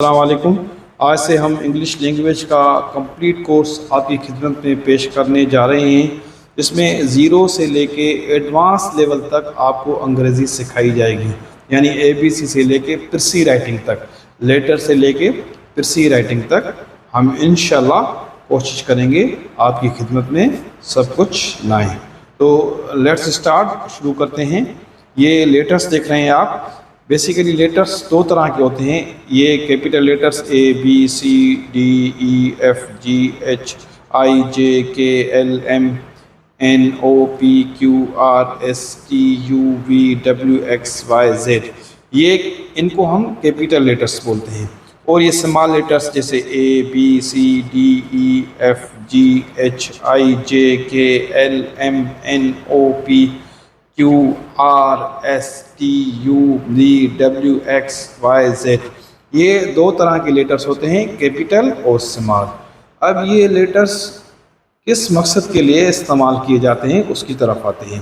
السلام علیکم۔ آج سے ہم انگلش لینگویج کا کمپلیٹ کورس آپ کی خدمت میں پیش کرنے جا رہے ہیں، جس میں زیرو سے لے کے ایڈوانس لیول تک آپ کو انگریزی سکھائی جائے گی، یعنی ABC سے لے کے پرسی رائٹنگ تک، لیٹر سے لے کے پرسی رائٹنگ تک ہم انشاءاللہ کوشش کریں گے آپ کی خدمت میں سب کچھ لائیں۔ تو لیٹس اسٹارٹ، شروع کرتے ہیں۔ یہ لیٹرز دیکھ رہے ہیں آپ۔ بیسیکلی لیٹرز دو طرح کے ہوتے ہیں، یہ کیپیٹل لیٹرز ABCDEFGHIJKLMNOPQRSTUVWXYZ، یہ ان کو ہم کیپیٹل لیٹرز بولتے ہیں۔ اور یہ اسمال لیٹرز جیسے ABCDEFGHIJKLMNOPQRSTUVWXYZ، یہ دو طرح کے لیٹرز ہوتے ہیں، کیپیٹل اور اسمال۔ اب یہ لیٹرز کس مقصد کے لیے استعمال کیے جاتے ہیں اس کی طرف آتے ہیں۔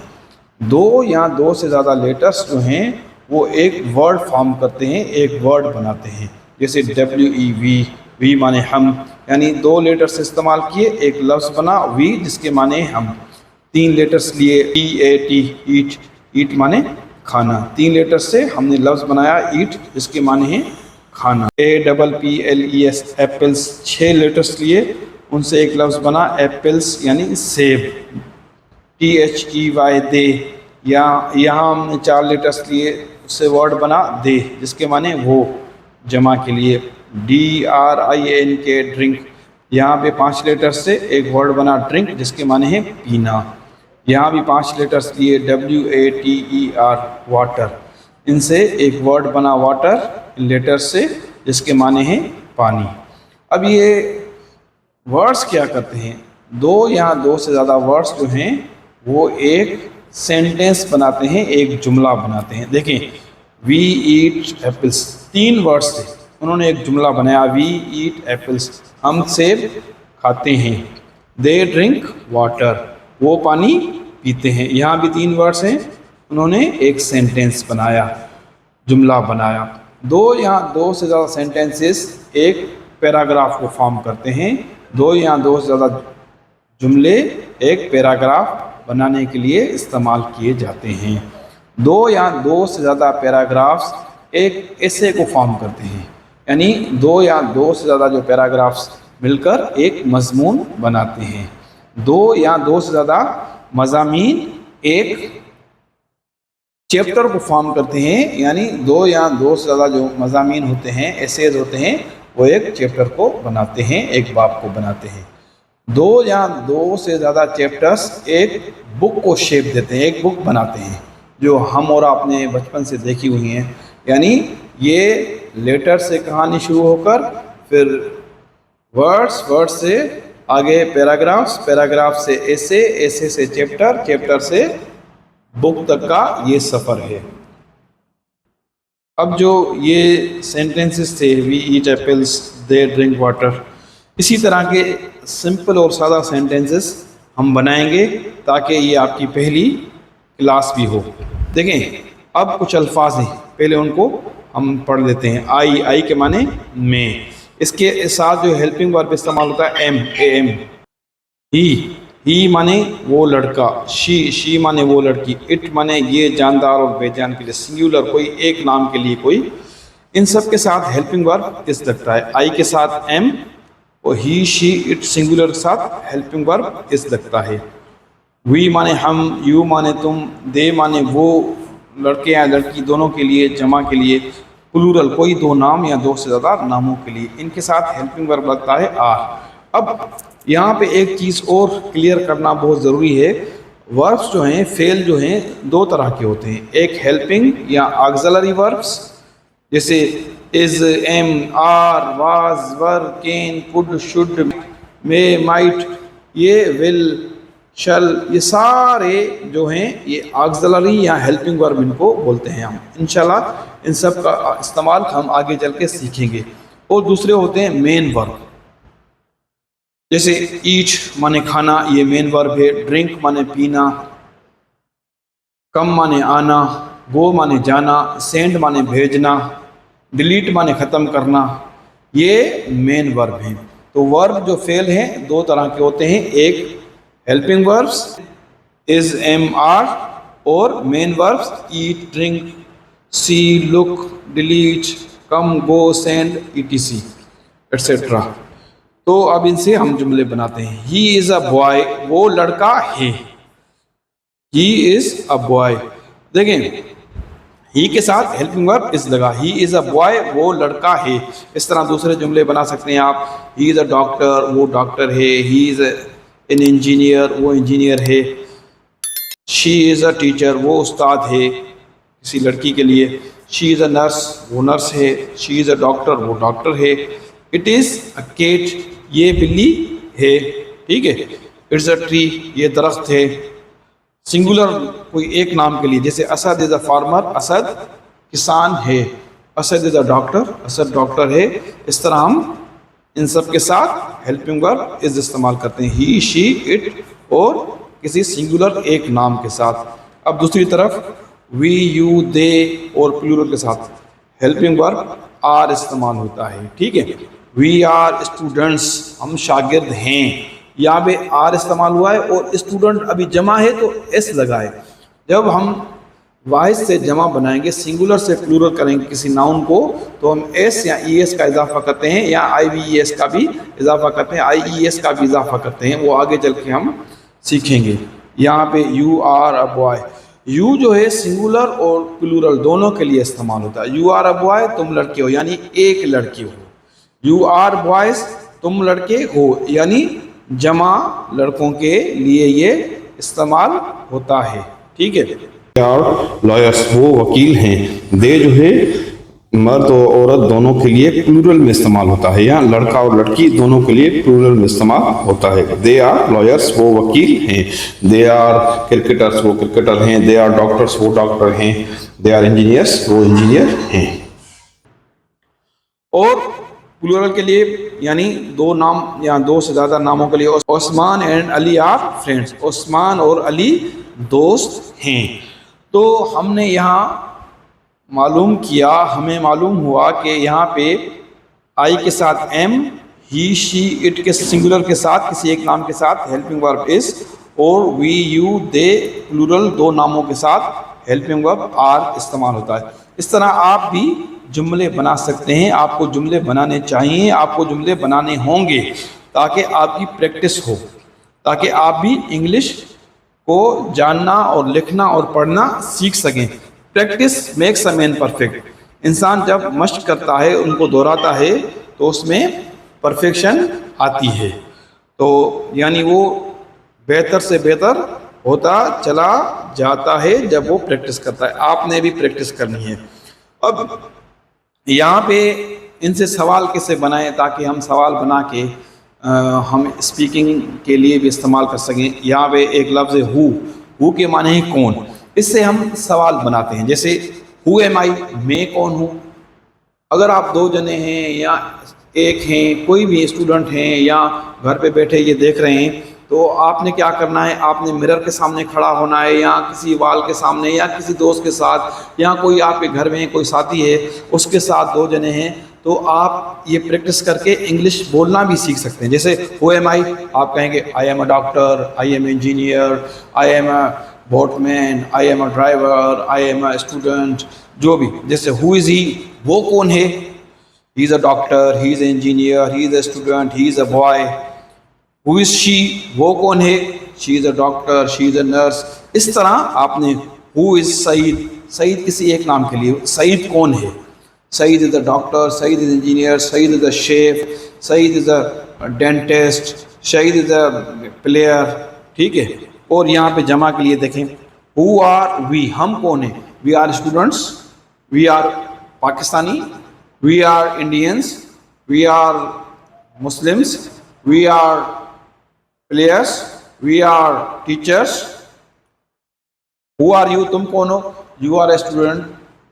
دو یا دو سے زیادہ لیٹرز جو ہیں وہ ایک ورڈ فارم کرتے ہیں، ایک ورڈ بناتے ہیں، جیسے WEV، وی مانے ہم، یعنی دو لیٹرز استعمال کیے ایک لفظ بنا وی جس کے معنی ہم۔ تین لیٹرز لیے EAT، ایٹ، ایٹ مانے کھانا، تین لیٹرز سے ہم نے لفظ بنایا ایٹ جس کے معنی ہے کھانا۔ APPLES، ایپلز، چھ لیٹرز لیے ان سے ایک لفظ بنا ایپلز یعنی سیب۔ THEY، دے، یہاں ہم نے چار لیٹرز لیے اس سے ورڈ بنا دے جس کے معنی وہ، جمع کے لیے۔ DRINK، ڈرنک، یہاں پہ پانچ لیٹرز سے ایک ورڈ بنا ڈرنک جس کے معنی ہے پینا۔ یہاں بھی پانچ لیٹرز لیے WATER، واٹر، ان سے ایک ورڈ بنا واٹر لیٹر سے جس کے معنی ہے پانی۔ اب یہ ورڈز کیا کرتے ہیں؟ دو یا دو سے زیادہ ورڈز جو ہیں وہ ایک سینٹنس بناتے ہیں، ایک جملہ بناتے ہیں۔ دیکھیں، وی ایٹ ایپلس، تین ورڈز تھے، انہوں نے ایک جملہ بنایا، وی ایٹ ایپلس، ہم سیب کھاتے ہیں۔ دے ڈرنک واٹر، وہ پانی پیتے ہیں۔ یہاں بھی تین ورڈز ہیں، انہوں نے ایک سینٹنس بنایا، جملہ بنایا۔ دو یا دو سے زیادہ سینٹنسز ایک پیراگراف کو فارم کرتے ہیں، دو یا دو سے زیادہ جملے ایک پیراگراف بنانے کے لیے استعمال کیے جاتے ہیں۔ دو یا دو سے زیادہ پیراگرافز ایک ایسے کو فارم کرتے ہیں، یعنی دو یا دو سے زیادہ جو پیراگرافز مل کر ایک مضمون بناتے ہیں۔ دو یا دو سے زیادہ مضامین ایک چیپٹر کو فارم کرتے ہیں، یعنی دو یا دو سے زیادہ جو مضامین ہوتے ہیں، ایسیز ہوتے ہیں، وہ ایک چیپٹر کو بناتے ہیں، ایک باب کو بناتے ہیں۔ دو یا دو سے زیادہ چیپٹرز ایک بک کو شیپ دیتے ہیں، ایک بک بناتے ہیں، جو ہم اور آپ نے بچپن سے دیکھی ہوئی ہیں۔ یعنی یہ لیٹر سے کہانی شروع ہو کر پھر ورڈز، ورڈ سے آگے پیراگرافز، پیراگراف سے ایسے، ایسے سے چیپٹر، چیپٹر سے بک تک کا یہ سفر ہے۔ اب جو یہ سینٹنسز تھے، we eat apples, they drink water, اسی طرح کے سمپل اور سادہ سینٹنسز ہم بنائیں گے تاکہ یہ آپ کی پہلی کلاس بھی ہو۔ دیکھیں، اب کچھ الفاظ ہیں، پہلے ان کو ہم پڑھ لیتے ہیں۔ آئی کے معنی میں، اس کے ساتھ جو ہیلپنگ ورب استعمال ہوتا ہے AM۔ ہی مانے وہ لڑکا، شی مانے وہ لڑکی، اٹ مانے یہ جاندار اور بے جان کے لیے، سنگولر کوئی ایک نام کے لیے کوئی۔ ان سب کے ساتھ ہیلپنگ ورب اس لگتا ہے، آئی کے ساتھ ایم، اور ہی، شی، اٹ سنگولر کے ساتھ ہیلپنگ ورب اس لگتا ہے۔ وی مانے ہم، یو مانے تم، دے مانے وہ لڑکے یا لڑکی دونوں کے لیے، جمع کے لیے، پلورل کوئی دو نام یا دو سے زیادہ ناموں کے لیے، ان کے ساتھ ہیلپنگ ورب لگتا ہے آر۔ اب یہاں پہ ایک چیز اور کلیئر کرنا بہت ضروری ہے، وربس جو ہیں، فعل جو ہیں، دو طرح کے ہوتے ہیں، ایک ہیلپنگ یا آگزلری وربس جیسے is, am, are, was, were, can, could, should, may, might, یہ ول، شل، یہ سارے جو ہیں یہ آگزلری یا ہیلپنگ ورب ان کو بولتے ہیں۔ ہم انشاءاللہ ان سب کا استعمال ہم آگے چل کے سیکھیں گے۔ اور دوسرے ہوتے ہیں مین ورب، جیسے ایٹ مانے کھانا، یہ مین ورب ہے۔ ڈرنک مانے پینا، کم مانے آنا، گو مانے جانا، سینڈ مانے بھیجنا، ڈیلیٹ مانے ختم کرنا، یہ مین ورب ہیں. تو ورب جو فعل ہیں دو طرح کے ہوتے ہیں, ایک helping verbs is am are, اور main verbs eat, drink, see, look, delete, come, go, send, ETC etcetera. تو اب ان سے ہم جملے بناتے ہیں. ہی از اے بوائے, وہ لڑکا ہے. ہی از اے بوائے, دیکھیں ہی کے ساتھ ہیلپنگ ورب از لگا. ہی از اے بوائے, وہ لڑکا ہے. اس طرح دوسرے جملے بنا سکتے ہیں آپ. ہی از اے ڈاکٹر, وہ ڈاکٹر ہے. ہی از این انجینئر, وہ انجینئر ہے. شی از اے ٹیچر, وہ استاد ہے کسی لڑکی کے لیے. شی از اے نرس, وہ نرس ہے. شی از اے ڈاکٹر, وہ ڈاکٹر ہے. اٹ از اے کیٹ, یہ بلی ہے. ٹھیک ہے. اٹس اے ٹری, یہ درخت ہے. سنگولر کوئی ایک نام کے لیے, جیسے اسد از اے فارمر, اسد کسان ہے. اسد از اے ڈاکٹر, اسد ڈاکٹر ہے. اس طرح ہم ان سب کے ساتھ ہیلپنگ ورب از استعمال کرتے ہیں, ہی, شی, اٹ, اور کسی سنگولر ایک نام کے ساتھ. اب دوسری طرف وی, یو, دے اور پلورل کے ساتھ ہیلپنگ ورب آر استعمال ہوتا ہے. ٹھیک ہے. وی آر اسٹوڈنٹس, ہم شاگرد ہیں. یہاں پہ آر استعمال ہوا ہے اور اسٹوڈنٹ ابھی جمع ہے تو ایس لگا ہے. جب ہم واحد سے جمع بنائیں گے, سنگولر سے پلورل کریں گے کسی ناؤن کو, تو ہم ایس یا ای ایس کا اضافہ کرتے ہیں, یا آئی وی ای ایس کا بھی اضافہ کرتے ہیں, آئی ای ایس کا بھی اضافہ کرتے ہیں. وہ آگے چل کے ہم سیکھیں گے. یہاں پہ you are a boy, you جو ہے سنگولر اور پلورل دونوں کے لیے استعمال ہوتا ہے. یو آر اے بوائے, تم لڑکے ہو, یعنی ایک لڑکی ہو. یو آر بوائز, تم لڑکے ہو, یعنی جمع لڑکوں کے لیے یہ استعمال ہوتا ہے. ٹھیک ہے. لائرس, وہ وکیل ہیں. دے جو ہے مرد اور عورت دونوں کے لیے پلورل میں استعمال ہوتا ہے, یا لڑکا اور لڑکی دونوں کے لیے پلورل میں استعمال ہوتا ہے. دے آر لائرس, وہ وکیل ہیں. دے آر کرکٹرس, وہ کرکٹر ہیں. دے آر ڈاکٹرس, وہ ڈاکٹر ہیں. دے آر انجینئرس, وہ انجینئر ہیں. اور پلورل کے لیے یعنی دو نام یا دو سے زیادہ ناموں کے لیے, عثمان اینڈ علی آر فرینڈس, عثمان اور علی دوست ہیں. تو ہم نے یہاں معلوم کیا, ہمیں معلوم ہوا کہ یہاں پہ آئی کے ساتھ ایم, ہی, شی, اٹ کے سنگولر کے ساتھ کسی ایک نام کے ساتھ ہیلپنگ ورب از, اور وی, یو, دے پلورل دو ناموں کے ساتھ ہیلپنگ ورب آر استعمال ہوتا ہے. اس طرح آپ بھی جملے بنا سکتے ہیں. آپ کو جملے بنانے چاہیے, آپ کو جملے بنانے ہوں گے تاکہ آپ کی پریکٹس ہو, تاکہ آپ بھی انگلش کو جاننا اور لکھنا اور پڑھنا سیکھ سکیں. Practice makes a man perfect. انسان جب مشق کرتا ہے, ان کو دہراتا ہے, تو اس میں پرفیکشن آتی ہے. تو یعنی وہ بہتر سے بہتر ہوتا چلا جاتا ہے جب وہ پریکٹس کرتا ہے. آپ نے بھی پریکٹس کرنی ہے. اب یہاں پہ ان سے سوال کیسے بنائیں تاکہ ہم سوال بنا کے ہم اسپیکنگ کے لیے بھی استعمال کر سکیں. یہاں پہ ایک لفظ ہے ہو کے معنی ہے کون. اس سے ہم سوال بناتے ہیں, جیسے ہو ایم آئی, میں کون ہوں. اگر آپ دو جنے ہیں یا ایک ہیں, کوئی بھی اسٹوڈنٹ ہیں یا گھر پہ بیٹھے یہ دیکھ رہے ہیں, تو آپ نے کیا کرنا ہے, آپ نے مرر کے سامنے کھڑا ہونا ہے, یا کسی وال کے سامنے, یا کسی دوست کے ساتھ, یا کوئی آپ کے گھر میں کوئی ساتھی ہے اس کے ساتھ دو جنے ہیں, تو آپ یہ پریکٹس کر کے انگلش بولنا بھی سیکھ سکتے ہیں. جیسے ہو ایم آئی, آپ کہیں گے I am a doctor, I am engineer, I am a boatman, I am a driver, I am a student, جو بھی. جیسے ہو از ہی, وہ کون ہے, he is a doctor, he is a engineer, he is a student, he is a boy. Who is she, وہ کون ہے, شی از a doctor, she is a nurse. اس طرح آپ نے ہو از سعید, سعید کسی ایک نام کے لیے, سعید کون ہے, Saeed is a doctor, Saeed is engineer, Saeed is a chef, Saeed is a dentist, Saeed is a player. ٹھیک ہے. اور یہاں پہ جمع کے لیے دیکھیں, ہو آر وی, ہم کون ہیں, we are students, we are Pakistani, we are Indians, we are Muslims, we are players, we are teachers. Who are you, تم کون ہو, you are a student,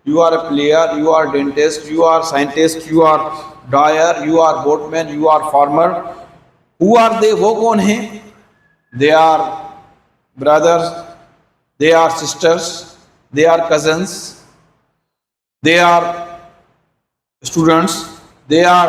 you are a player, you are dentist, you are scientist, you are dyer, you are boatman, you are farmer. Who are they, وہ کون ہیں, they are brothers, they are sisters, they are cousins, they are students, they are